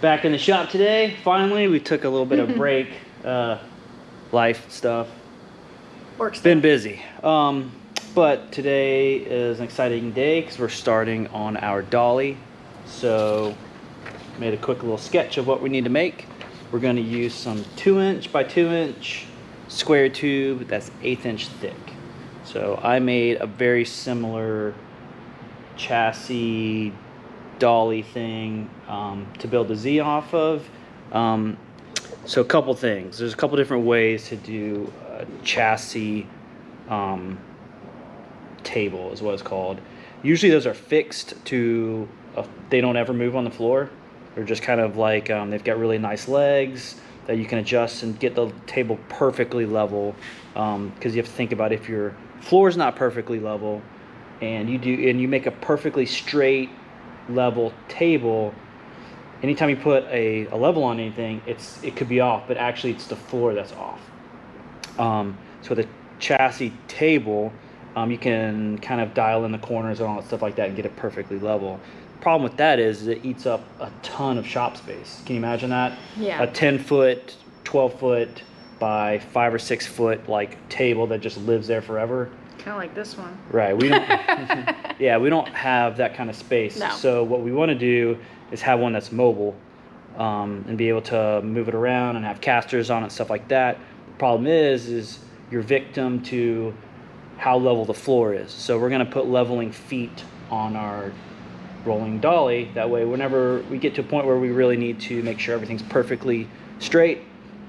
Back in the shop today. Finally, we took a little bit of break. Life stuff. Work stuff. Been busy. But today is an exciting day because we're starting on our dolly. So, made a quick little sketch of what we need to make. We're going to use some 2" by 2" square tube that's 1/8 inch thick. So I made a very similar chassis dolly thing to build the Z off of. So a couple things. There's a couple different ways to do a chassis table is what it's called. Usually those are fixed to, they don't ever move on the floor. They're just kind of like, they've got really nice legs that you can adjust and get the table perfectly level. Because you have to think about if your floor is not perfectly level and you make a perfectly straight level table, anytime you put a level on anything, it could be off, but actually it's the floor that's off. So the chassis table, you can kind of dial in the corners and all that stuff like that and get it perfectly level. Problem with that is it eats up a ton of shop space. Can you imagine that? Yeah. A 10-foot, 12-foot by 5 or 6 foot like table that just lives there forever. Kind of like this one. Right. We don't. Yeah, we don't have that kind of space. No. So what we want to do is have one that's mobile, and be able to move it around and have casters on it, stuff like that. The problem is you're victim to how level the floor is. So we're going to put leveling feet on our rolling dolly. That way, whenever we get to a point where we really need to make sure everything's perfectly straight,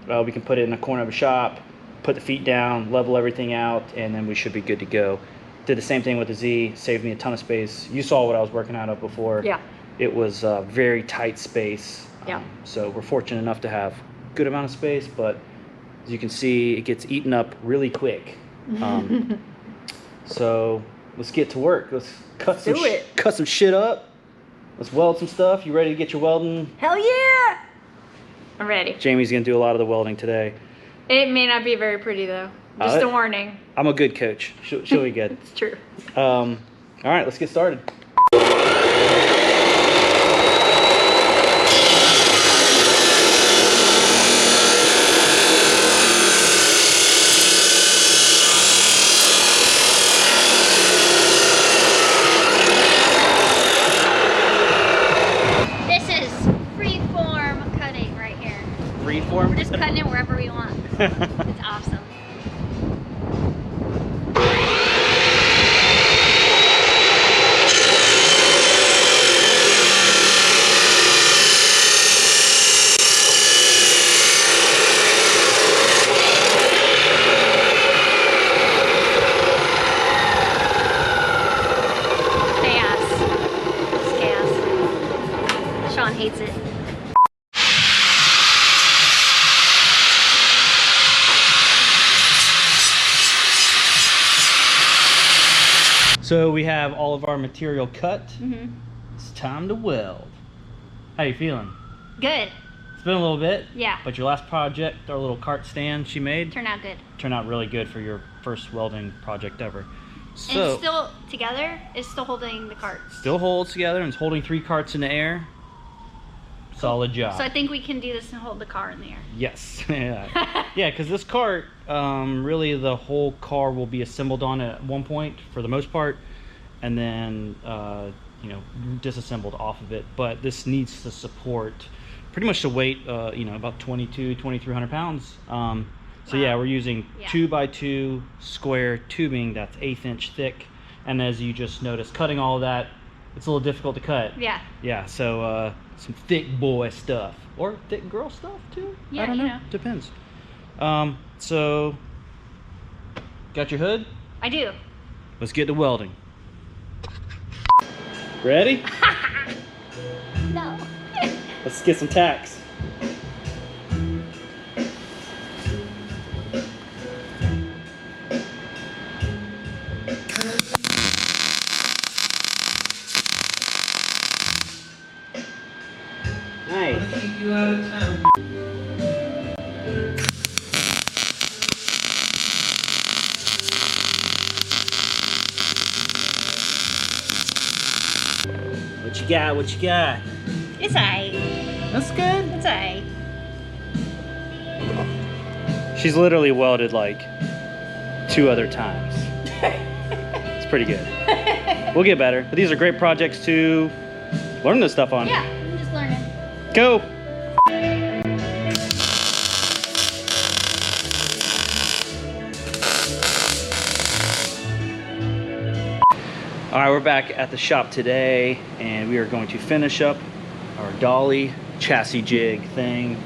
we can put it in a corner of a shop, put the feet down, level everything out, and then we should be good to go. Did the same thing with the Z, saved me a ton of space. You saw what I was working out of before. Yeah. It was a very tight space. Yeah. So we're fortunate enough to have a good amount of space, but as you can see, it gets eaten up really quick. So let's get to work. Let's cut some shit up. Let's weld some stuff. You ready to get your welding? Hell yeah! I'm ready. Jamie's gonna do a lot of the welding today. It may not be very pretty though. Just a warning. I'm a good coach. She'll be good. It's true. All right, let's get started. We're just cutting it wherever we want. It's awesome. Chaos. It's chaos. Shawn hates it. So we have all of our material cut. It's time to weld. How you feeling? Good. It's been a little bit. Yeah. But your last project, our little cart stand she made, Turned out good. Turned out really good for your first welding project ever. So and it's still together. It's still holding the carts. Still holds together and it's holding 3 carts in the air. Solid job. So I think we can do this and hold the car in the air. Yes. Yeah, because this cart, really the whole car will be assembled on at one point for the most part, and then you know, disassembled off of it. But this needs to support pretty much the weight, you know, about 2,300 pounds. So yeah, we're using 2 by 2 square tubing that's 1/8 inch thick, and as you just noticed, cutting all of that, it's a little difficult to cut. Yeah. Yeah, so some thick boy stuff. Or thick girl stuff too? Yeah, I don't know. you know. Depends. So, got your hood? I do. Let's get to welding. Ready? No. Let's get some tacks. Nice. What you got? What you got? It's alright. That's good. That's alright. She's literally welded like 2 other times. It's pretty good. We'll get better. But these are great projects to learn this stuff on. Yeah, I'm just learning. Go. All right, we're back at the shop today, and we are going to finish up our dolly chassis jig thing.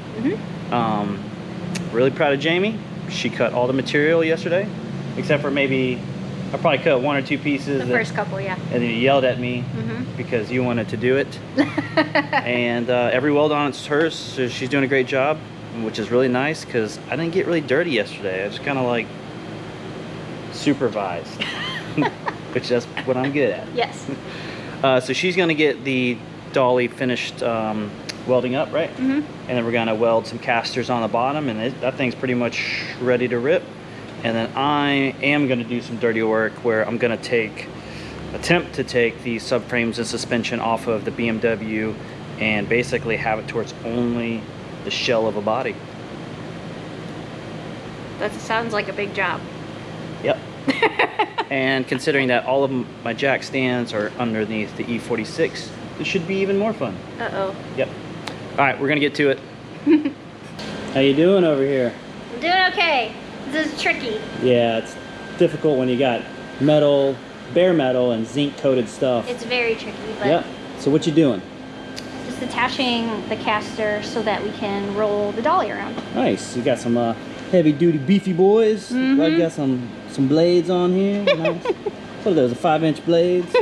Really proud of Jamie. She cut all the material yesterday, except for maybe I probably cut 1 or 2 pieces. The first couple, yeah. And then you yelled at me because you wanted to do it. And every weld on it's hers, so she's doing a great job, which is really nice because I didn't get really dirty yesterday. I just kind of like supervised, which is what I'm good at. Yes. So she's gonna get the dolly finished welding up, right? And then we're gonna weld some casters on the bottom, and that thing's pretty much ready to rip. And then I am gonna do some dirty work where I'm gonna attempt to take the subframes and suspension off of the BMW and basically have it towards only the shell of a body. That sounds like a big job. Yep. And considering that all of my jack stands are underneath the E46, this should be even more fun. Uh-oh. Yep. All right, we're gonna get to it. How you doing over here? I'm doing okay. This is tricky. Yeah, it's difficult when you got metal, bare metal, and zinc coated stuff. It's very tricky, but Yep. So what you doing? just attaching the caster so that we can roll the dolly around. Nice. You got some heavy duty beefy boys. I got some blades on here. Nice. What are those? 5-inch blades?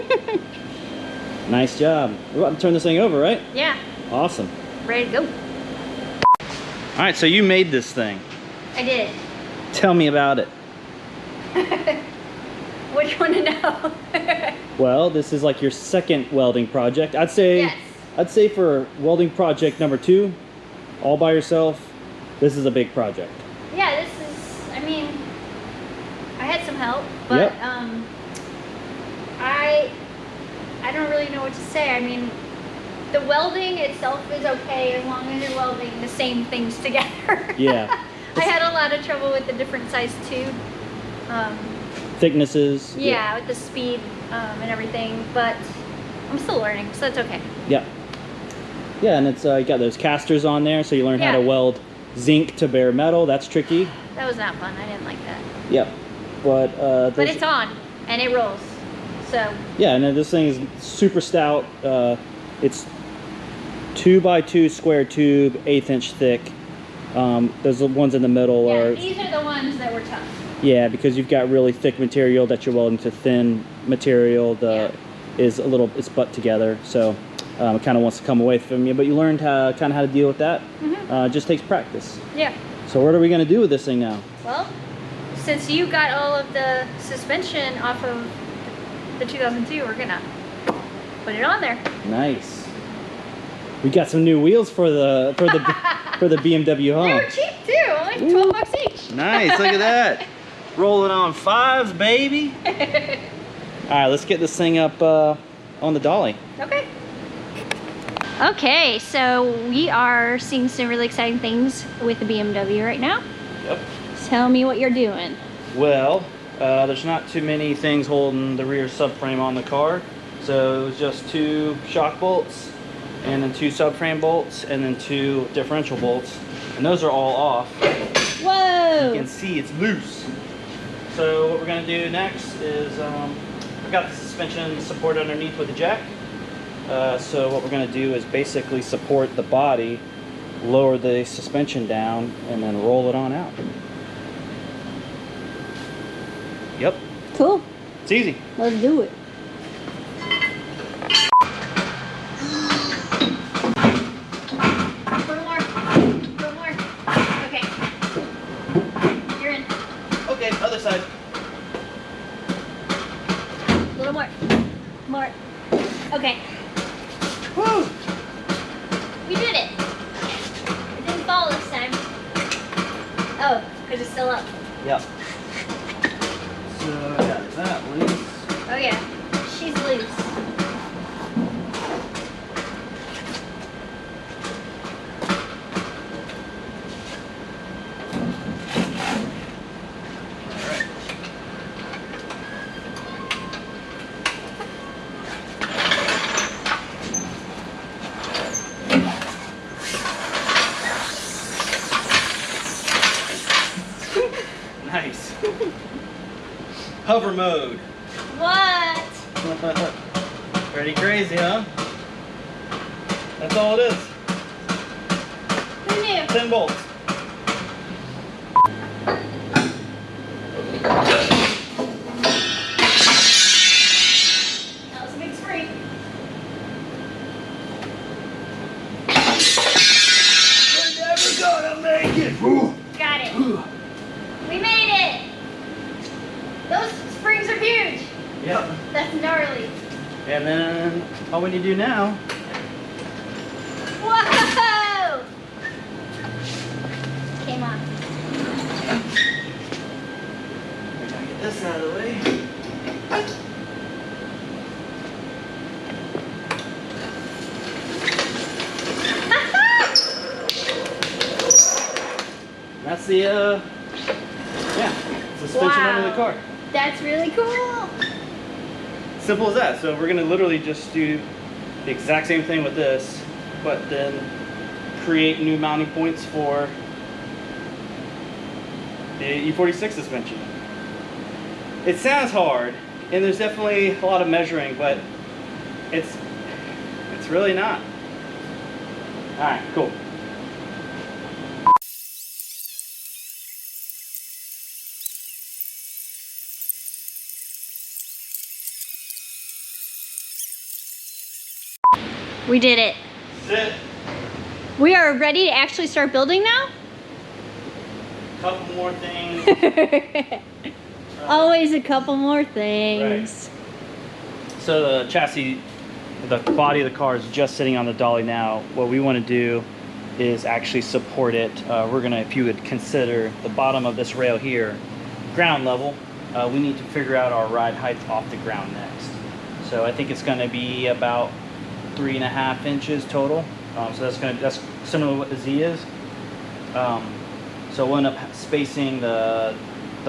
Nice job. We're about to turn this thing over, right? Yeah, Awesome. ready to go. All right, so you made this thing. I did. Tell me about it. Which one to know? Well, this is like your second welding project. I'd say Yes. for welding project number 2, all by yourself, this is a big project. Yeah, this is, I mean, I had some help, but Yep. I don't really know what to say. I mean, the welding itself is okay as long as you're welding the same things together. Yeah. I had a lot of trouble with the different size tube. Thicknesses. Yeah, with the speed and everything, but I'm still learning, so that's okay. Yeah. Yeah, and it's you got those casters on there, so you learn how to Yeah. weld zinc to bare metal. That's tricky. That was not fun. I didn't like that. Yep. But But it's on and it rolls. So yeah, and then this thing is super stout. It's 2x2 square tube, 1/8 inch thick. Those ones in the middle yeah, are these are the ones that were tough. yeah, because you've got really thick material that you're welding to thin material. It's butt together, so it kind of wants to come away from you. But you learned how to deal with that. It just takes practice. Yeah. So what are we gonna do with this thing now? Well, since you got all of the suspension off of the 2002, we're gonna put it on there. Nice. We got some new wheels for the for the BMW, huh? They were cheap too, only 12 bucks each. Nice, look at that. Rolling on 5s, baby. All right, let's get this thing up on the dolly. Okay. Okay, so we are seeing some really exciting things with the BMW right now. Yep. Tell me what you're doing. Well, there's not too many things holding the rear subframe on the car. So it was just 2 shock bolts, and then 2 subframe bolts, and then 2 differential bolts. And those are all off. Whoa! You can see it's loose. So what we're gonna do next is, I've got the suspension support underneath with the jack. So what we're gonna do is basically support the body, lower the suspension down, and then roll it on out. Yep, Cool. it's easy. Let's do it. Put more. Okay. You're in. Okay, other side. A little more. More. Okay. Woo! We did it. It didn't fall this time. Oh, because it's still up. Yep. So I got that loose. Oh yeah, she's loose. Nice. Hover mode. What? Pretty crazy, huh? That's all it is. Who knew? 10 bolts. That was a big spring. We're never gonna make it. Ooh. Got it. We made it. Those springs are huge. Yep. That's gnarly. And then all we need to do now. Whoa! Came on. We gotta get this out of the way. That's the suspension under the car. That's really cool. Simple as that. So we're gonna literally just do the exact same thing with this, but then create new mounting points for the E46 suspension. It sounds hard, and there's definitely a lot of measuring, but it's really not. All right, cool. We did it. That's it. We are ready to actually start building now? Couple more things. Always a couple more things. So the chassis, the body of the car is just sitting on the dolly now. What we want to do is actually support it. We're gonna, if you would consider the bottom of this rail here, ground level, we need to figure out our ride height off the ground next. So I think it's gonna be about 3.5 inches total. So that's similar to what the Z is. So we'll end up spacing the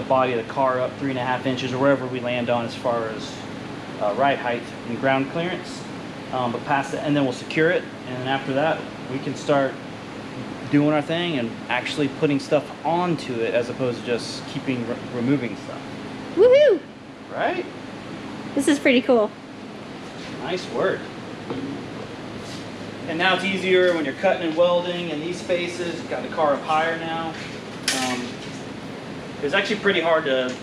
body of the car up 3.5 inches or wherever we land on as far as ride height and ground clearance. But past that, and then we'll secure it, and then after that we can start doing our thing and actually putting stuff onto it as opposed to just removing stuff. Woohoo! Right? This is pretty cool. Nice work. And now it's easier when you're cutting and welding in these spaces. You've got the car up higher now. It was actually pretty hard to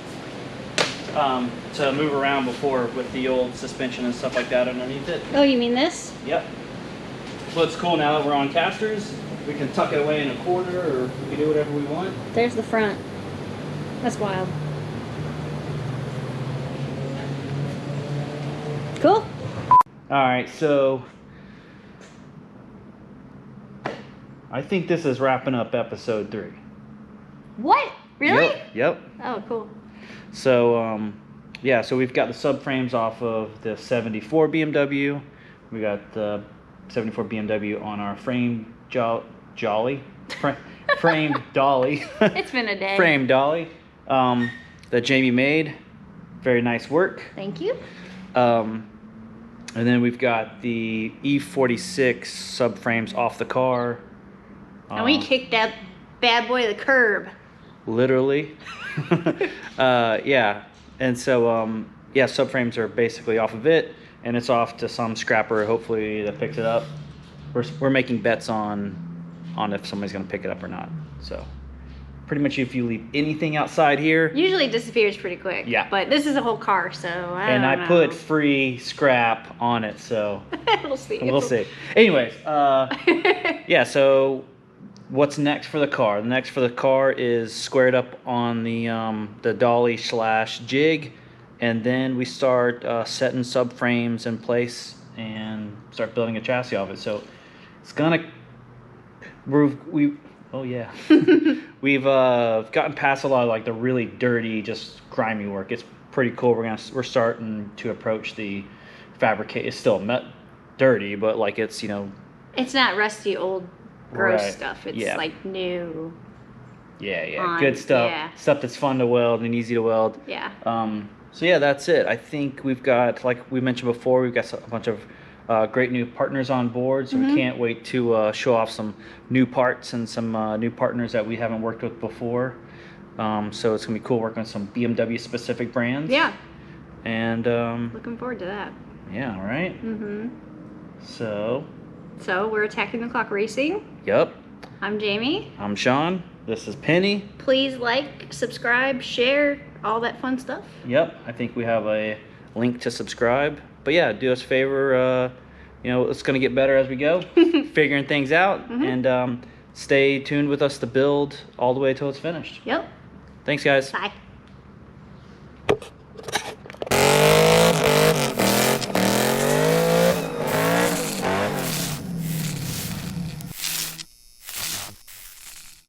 move around before with the old suspension and stuff like that underneath it. Oh, you mean this? Yep. So it's cool now that we're on casters. We can tuck it away in a corner, or we can do whatever we want. There's the front. That's wild. Cool. All right, so I think this is wrapping up episode 3. What? Really? Yep. Oh, cool. So, yeah, so we've got the subframes off of the 74 BMW. We got the 74 BMW on our frame framed dolly. It's been a day. Frame dolly that Jamie made. Very nice work. Thank you. And then we've got the E46 subframes off the car. And we kicked that bad boy to the curb. Literally. Yeah. And so, yeah, subframes are basically off of it, and it's off to some scrapper, hopefully, that picks it up. We're making bets on if somebody's going to pick it up or not. So, pretty much if you leave anything outside here. Usually it disappears pretty quick. Yeah. But this is a whole car, so I don't know. put free scrap on it, so We'll see. we'll see. Anyways, yeah, so what's next for the car? The next for the car is squared up on the dolly / jig, and then we start setting subframes in place and start building a chassis of it. So it's gonna oh yeah we've gotten past a lot of like the really dirty, just grimy work. It's pretty cool. We're starting to approach the fabricate. It's still dirty, but like it's It's not rusty old gross Right. stuff. It's Yeah. like new. yeah good stuff. Yeah. Stuff that's fun to weld and easy to weld. Yeah. So yeah, that's it. I think we've got, like we mentioned before, we've got a bunch of great new partners on board. So we can't wait to show off some new parts and some new partners that we haven't worked with before. So it's gonna be cool working with some BMW specific brands. Yeah. And Looking forward to that. yeah, right. So we're attacking the clock racing. yep. I'm Jamie. I'm Shawn. This is Penny. Please like, subscribe, share, all that fun stuff. Yep. I think we have a link to subscribe. But yeah, do us a favor. You know, it's gonna get better as we go, figuring things out, and stay tuned with us to build all the way till it's finished. Yep. Thanks, guys. Bye.